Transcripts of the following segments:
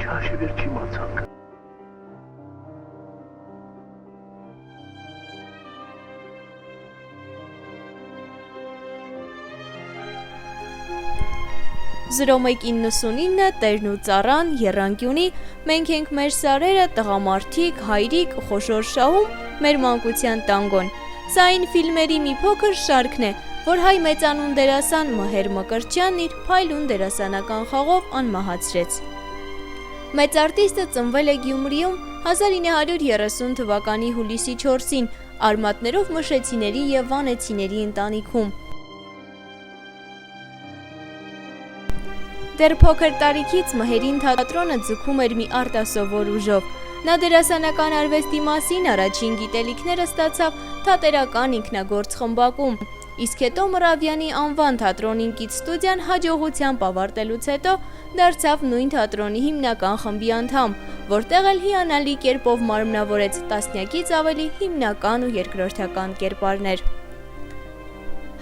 Ինչ հաշիվ էր չիմացանք։ «0199 Տերն ու ծառան», Եռանկյունի, «Մենք ենք մեր սարերը», «Տղամարդիկ», «Հայրիկ», «Խոշոր շահում», «Մեր մանկության տանգոն»։ Սա այն ֆիլմերի մի փոքր շարքն է, որ հայ մեծանուն դերասան Մհեր Մկրտչյանն իր փայլուն դերասանական խաղով անմահացրեց։ Մեծ արտիստը ծնվել է Գյումրիում 1930 թվականի հուլիսի 4-ին արմատներով մշեցիների եւ վանեցիների ընտանիքում։ Դեռ փոքր տարիքից Մհերին թատրոնը ձգում էր մի արտասովոր ուժով։ Նա դերասանական արվեստի մասին առաջին գիտելիքները ստացավ թատերական ինքնագործ խմբակում, իսկ հետո Մռավյանի անվան թատրոնին կից ստուդիան հաջողությամբ ավարտելուց հետո դարձավ նույն թատրոնի հիմնական խմբի անդամ, որտեղ էլ հիանալի կերպով մարմնավորեց տասնյակից ավելի հիմնական ու երկրորդական կերպարներ։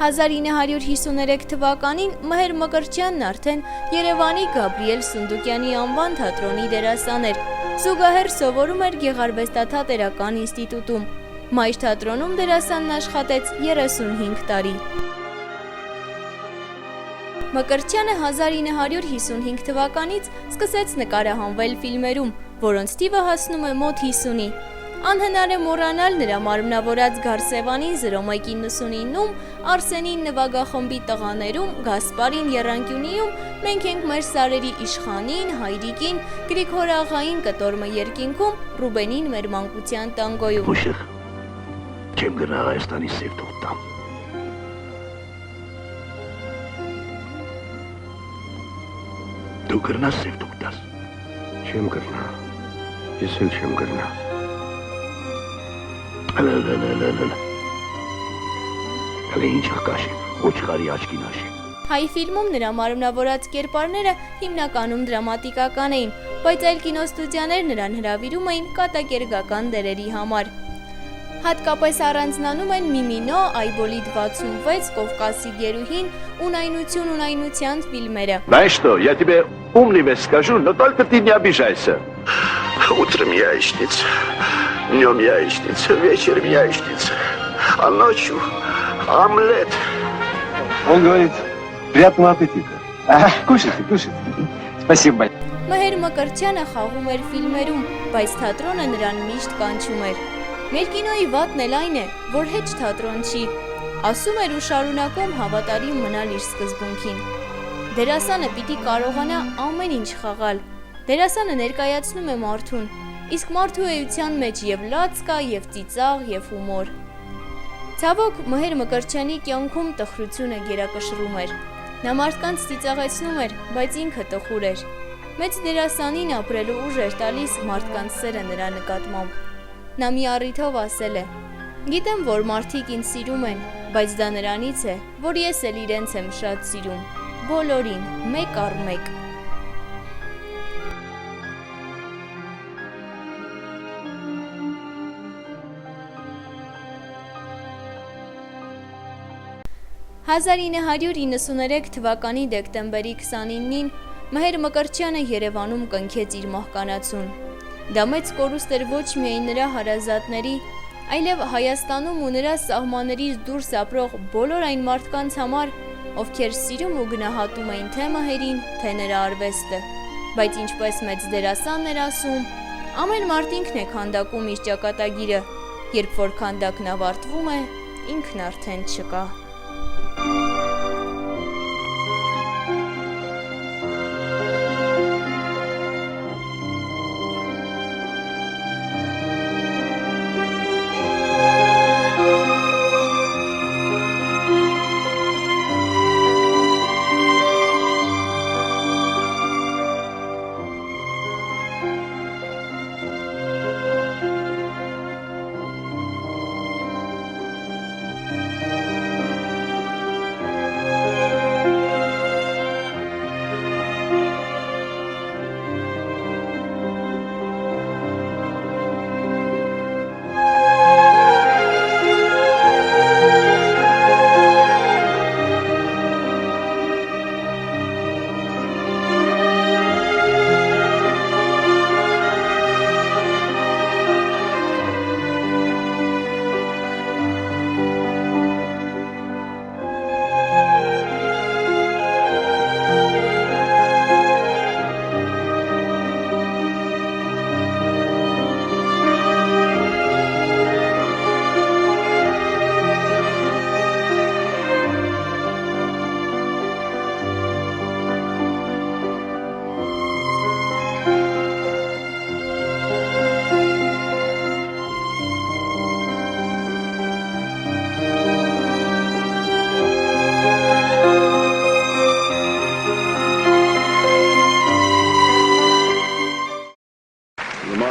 1953 թվականին Մհեր Մկրտչյանն արդեն Երևանի Գաբրիել Սունդուկյանի անվան թատրոնի դերասան էր, զուգահեռ սովորում էր Գեղարվեստաթատերական ինստիտուտում։ Մայր թատրոնում դերասանն աշխատեց 35 տարի։ Մկրտչյանը 1955 թվականից սկսեց նկարահանվել ֆիլմերում, որոնց թիվը հասնում է մոտ 50-ի։ Անհնար է մոռանալ նրա մարմնավորած Գարսևանին 0199-ում, Արսենին նվագախմբի տղաներում, Գասպարին Եռանկյունիում, Մենք ենք մեր սարերի իշխանին, Հայրիկին, Գրիգոր աղային Կտորմը երկինքում, Ռուբենին մեր մանկության տանգոյում։ Ուշեղ, չեմ գնա Հայաստանի սև թուղթամ։ Դու գրնաս սև թուղթաս։ Չեմ գրնա, ես էլ չեմ գրնա։ Հələ ինչ հկաշի, ոչխարի աչքին աշի։ Հայ ֆիլմում նրա մարմնավորած կերպարները հիմնականում դրամատիկական էին, բայց այլ կինոստուդիաներ նրան հրավիրում էին կատակերգական դերերի համար։ Հատկապես առանձնանում են Միմինո, Այբոլիտ 66, Կովկասի գերուհին, Ունայնության ֆիլմերը։ Знаешь что, я тебе умный скажу, но только ты не обижайся. Утром яичница, днем яичница, вечером яичница, а ночью омлет. Он говорит, приятного аппетита. Кушайте, кушайте. Спасибо большое. Մհեր Մկրտչյանը խաղում էր ֆիլմերում, բայց թատրոնը նրան միշտ կանչում էր։ Մեր կինոյի վատն էլ այն է, որ հեչ թատրոն չի, ասում էր ու շարունակում հավատարիմ մնալ իր սկզբունքին։ Դերասանը պիտի կարողանա ամեն ինչ խաղալ։ Դերասանը ներկայացնում է մարդուն, իսկ մարդու էության մեջ եւ լաց կա, եւ ծիծաղ, եւ հումոր։ Ցավոք, Մհեր Մկրտչյանի կյանքում տխրությունը գերակշռում էր։ Նա մարդկանց ծիծաղեցնում էր, բայց ինքը տխուր էր։ Մեծ դերասանին ապրելու ուժ էր տալիս մարդկանց սերը նրա նկատմամբ։ Նա մի առիթով ասել է. «Գիտեմ, որ մարդիկ ինձ սիրում են, բայց դա նրանից է, որ ես էլ իրենց եմ շատ սիրում, բոլորին, մեկ առ մեկ»։ «1993 թվականի դեկտեմբերի 29-ին Մհեր Մկրտչյանը Երևանում կնքեց իր մահկանացուն։ Դա մեծ կորուստ էր ոչ միայն նրա հարազատների, այլև Հայաստանում ու նրա սահմաններից դուրս ապրող բոլոր այն մարդկանց համար, ովքեր սիրում ու գնահատում էին թե Մհերին, թե նրա արվեստը։ Բայց ինչպես մեծ դերասանն էր ասում, ամեն մարդ ինքն է քանդակում իր ճակատագիրը, երբ որ քանդակն ավարտվում է, ինքն արդեն չկա։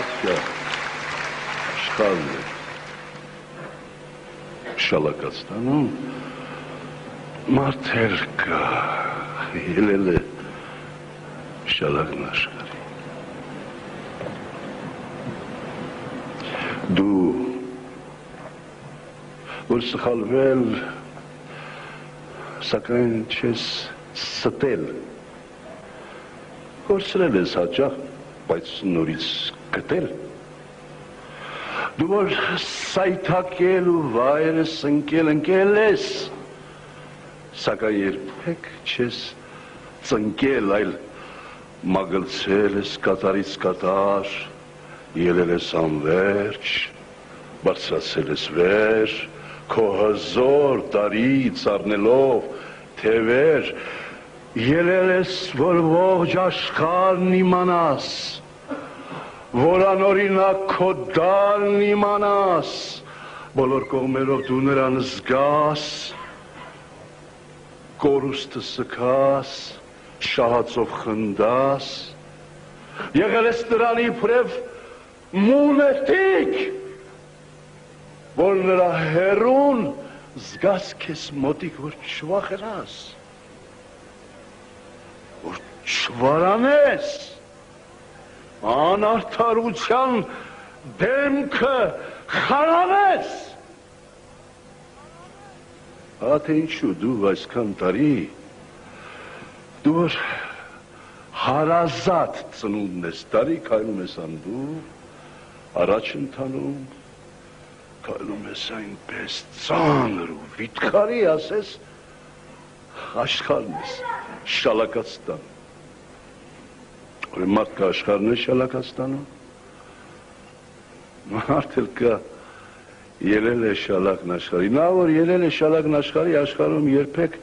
մարդը աշխարհն է շալակաստանում մարդեր կա ելել է շալակն աշխարհի դու որ սխալվել սակայն չես ստել կորցրել ես հաճախ բայց նորից գտել դու որ սայթակել ու վայրս ընկել ես սակայն երբեք չես ծնկել այլ մագլցել ես կատարից կատար ելել ես անվերջ բարձրացել ես վեր քո հզոր տարից առնելով թևեր ելել ես որ ողջ աշխարհն իմանաս որ անօրինակ քո դալն իմանաս բոլոր կողմերով դու նրան զգաս կորուստը սկաս շահածով խնդաս եղել ես նրան իբրև մունետիկ որ նրա հերուն զգաս քեզ մոտիկ որ չվախենաս որ չվարանես անարդարության դեմքը խարանես Ատե ինչու դու այսքան տարի դու որ հարազատ ծնունդն ես տարի քայլում ես անդու առաջ ընթանում քայլում ես այնպես ծանր ու վիթխարի ասես աշխարհն ես շալակաստան Ուրեմն մարդը աշխարհն է շալակաստանում մարդ էլ կա ելել է շալակն աշխարհի նա որ ելել է շալակն աշխարհի աշխարհում երբեք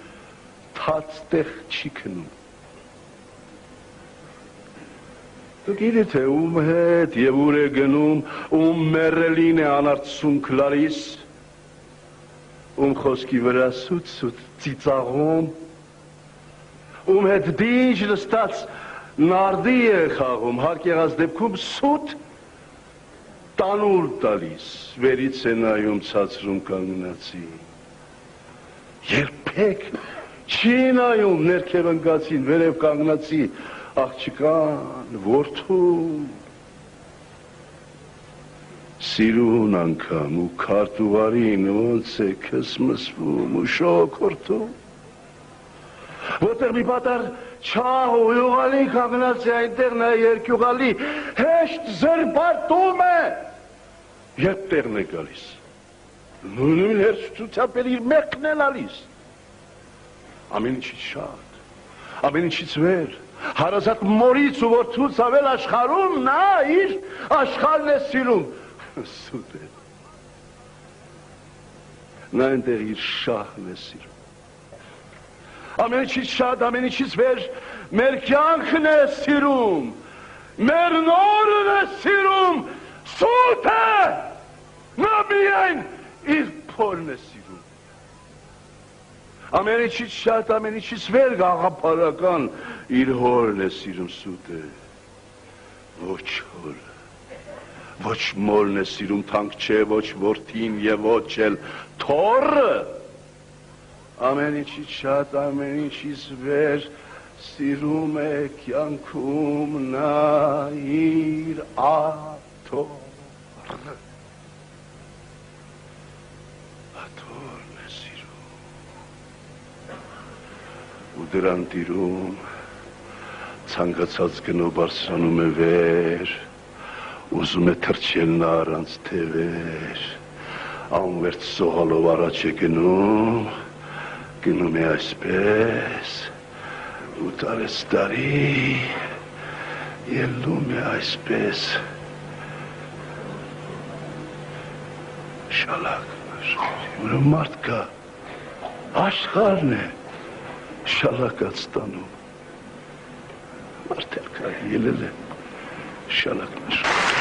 թաց տեղ չի քնում Դու գիտես թե ում հետ եւ ուր է գնում ում մեռելին է անարցունք լարիս ում խոսքի վրա սուտ ծիծաղում ում հետ դինջ նստած նարդի է խաղում հարկ եղած դեպքում սուտ տանուլ տալիս վերից է նայում ցածրում կանգնացի երբեք չի նայում ներքև ընկածին վերև կանգնացի աղջկան որդու սիրուն անգամ ու քարտուղարին ոնց է քեզ մսվում ու շոքորթում որտեղ մի պատար չաղ ու յուղալի կանգնած է այնտեղ նա երկյուղալի հեշտ զրբարտում է երբ տեղն է գալիս նույն հերթությամբ էլ իր մեղքն է լալիս ամեն ինչից շատ ամեն ինչից վեր հարազատ մորից ու որդուց ավել աշխարհում նա իր աշխարհն է սիրում սուտ է նա այնտեղ իր շահն է սիրում ամեն ինչից շատ ամեն ինչից վեր մեր կյանքն է սիրում մեր նորն է սիրում սուտ է նա միայն իր փորն է սիրում ամեն ինչից շատ ամեն ինչից վեր գաղափարական իր հորն է սիրում սուտ է ոչ հորը ոչ մորն է սիրում թանկ չէ ոչ որդին եւ ոչ էլ թոռը ամեն ինչից շատ ամեն ինչից վեր սիրում է կյանքում նա իր աթոռը աթոռն է սիրում ու դրան տիրում ցանկացած գնով բարձրանում է վեր ուզում է թռչել նա առանց թևեր անվերջ սողալով առաջ է գնում գնում է այսպես ու տարեց տարի ելնում է այսպես շալակ ուրեմն մարդ կա աշխարհն է շալակած տանում մարդ էլ կա ելել է շալակն աշխարհ